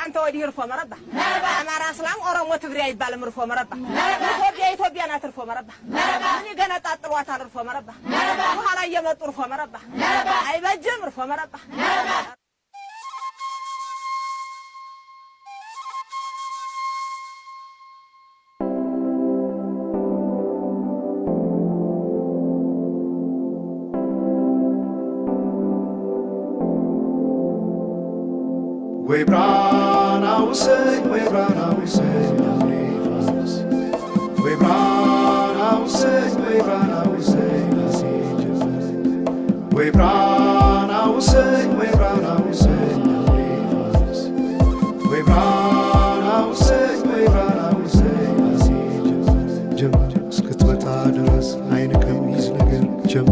አንተ ወዲህ እርፎ መረባ አማራ እስላም ኦሮሞ ትግሬ አይባልም እርፎ መረባ ኢትዮጵያ ናት እርፎ መረባ እኔ ገና ጣጥሏታል እርፎ መረባ በኋላ እየመጡ እርፎ መረባ አይበጅም እርፎ መረባ We brought our say, we brought our say, we brought our say, we brought our say, we brought our say, we brought our say, we brought our say, we brought our say, jump, skut with others, I come easy again, jump.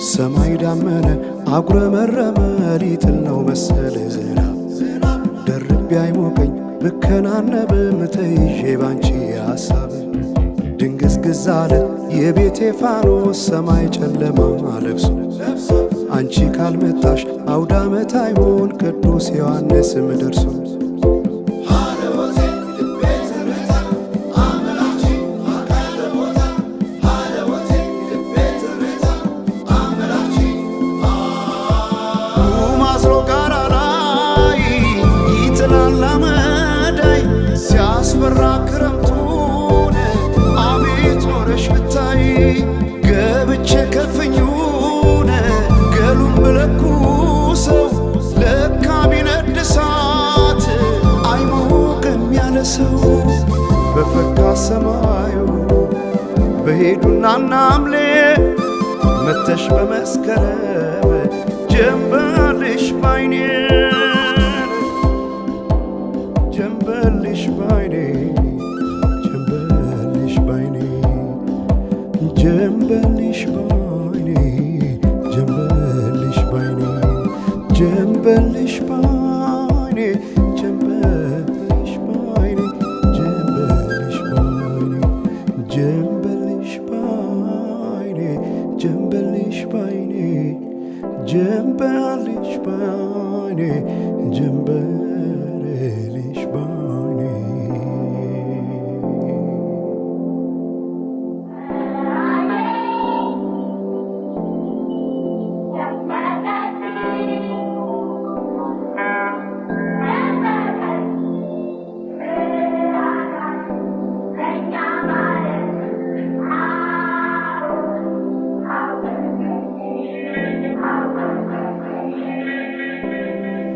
ሰማይ ዳመነ አጉረመረመ ሊጥል ነው መሰለ ዝናብ ደርቤ አይሞቀኝ ብከናነብ ምተይዤ ባንቺ ሐሳብ ድንግዝግዝ አለ የቤቴ ፋኖስ ሰማይ ጨለማ ለብሶ አንቺ ካልመጣሽ አውደ ዓመት አይሆን ቅዱስ ዮሐንስም ደርሶ ክረምቱን አቤት ኖረሽ ብታይ ገብቼ ከፍኙን ገሉን ብለኩሰው ለካ ቢነድ እሳት አይሞቅም ያለ ሰው በፈካ ሰማዩ በሄዱና ናምሌ መተሽ በመስከረም ጀንበልሽ ባይኔ ጀንበልሽ ባይኔ ጀንበልሽ ባይኔ ጀንበልሽ ባይኔ ጀንበልሽ ባይኔ ጀንበልሽ ባይኔ ጀንበልሽ ባይኔ ጀንበልሽ ባይኔ ጀንበልሽ ባይኔ ጀንበልሽ ባይኔ ጀንበልሽ ባይኔ ጀንበልሽ ባይኔ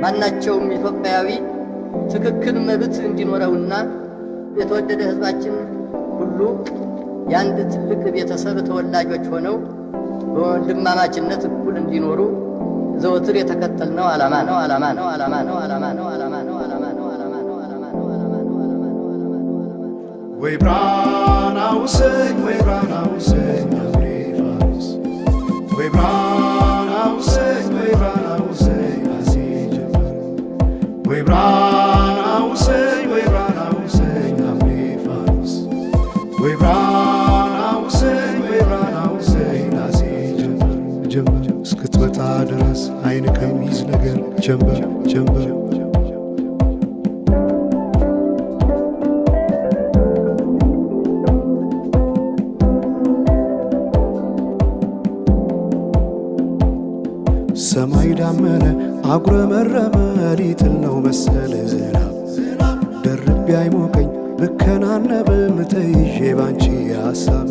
ማናቸውም ኢትዮጵያዊ ትክክል መብት እንዲኖረውና የተወደደ ሕዝባችን ሁሉ የአንድ ትልቅ ቤተሰብ ተወላጆች ሆነው በወንድማማችነት እኩል እንዲኖሩ ዘወትር የተከተልነው ዓላማ ነው። We brought our say, we brought our say, we brought our say, we brought our say. We brought our say, we brought our say, we brought our say, we brought our say, ጀምበር እስክትመጣ ድረስ አይን ከሚይዝ ነገር ጀምበር ሰማይ ዳመነ አጉረመረመ ሊጥል ነው መሰለ ዝናብ ደርቤ አይሞቀኝ ብከናነብ ምተይዤ ባንቺ ሐሳብ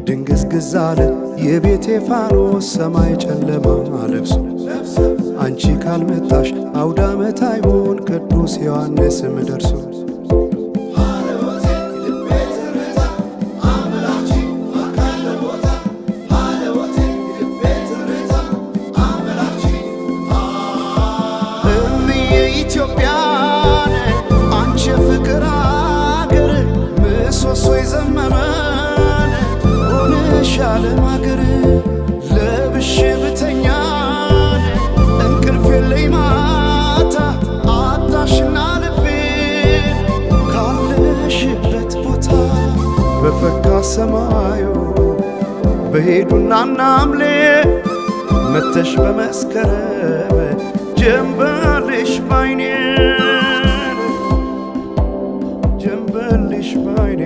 ድንግዝግዝ አለ የቤቴ ፋኖስ ሰማይ ጨለማ ለብሶ አንቺ ካልመጣሽ አውደ ዓመት አይሆን ቅዱስ ዮሐንስም ደርሶ ኢትዮጵያን አንቺ ፍቅር አገር ምሰሶ የዘመመን ሆነሻል ማገር ለብሼ ብተኛን እንቅልፍ የለኝ ማታ አጣሽና ልቤን ካለሽ ሰማዩ በሄዱና ናምሌ መተሽ በመስከረም ጀንበልሽ ባይኔ ጀንበልሽ ባይኔ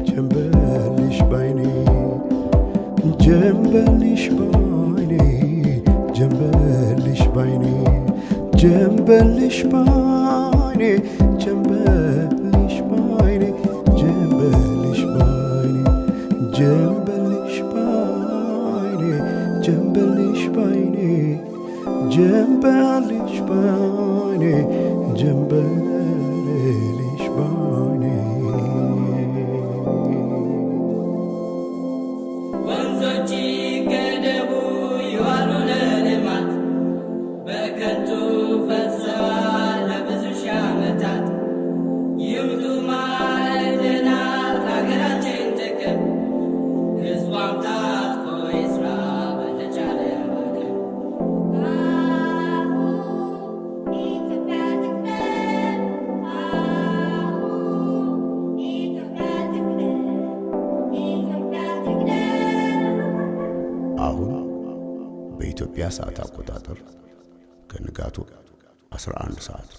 ጀንበልሽ ባይኔ ጀንበልሽ ባይኔ ጀንበልሽ ባይኔ ጀንበልሽ ባይኔ ጀንበልሽ ባይኔ ጀንበልሽ ባይኔ ጀንበልሽ ባይኔ ጀንበልሽ ባይኔ ጀንበልሽ ባይኔ ጀንበልሽ ባይኔ ወንዞች ገደቡ ይዋሉ ለልማት በከንቱ ፈሰዋል ለብዙ ሺህ ዓመታት። ይምጡ ማዕድናት ለሀገራችን ጥቅም ሕዝቧም ታጥቆ ይስራ በተቻለ አቅም። አሁን በኢትዮጵያ ሰዓት አቆጣጠር ከንጋቱ 11 ሰዓት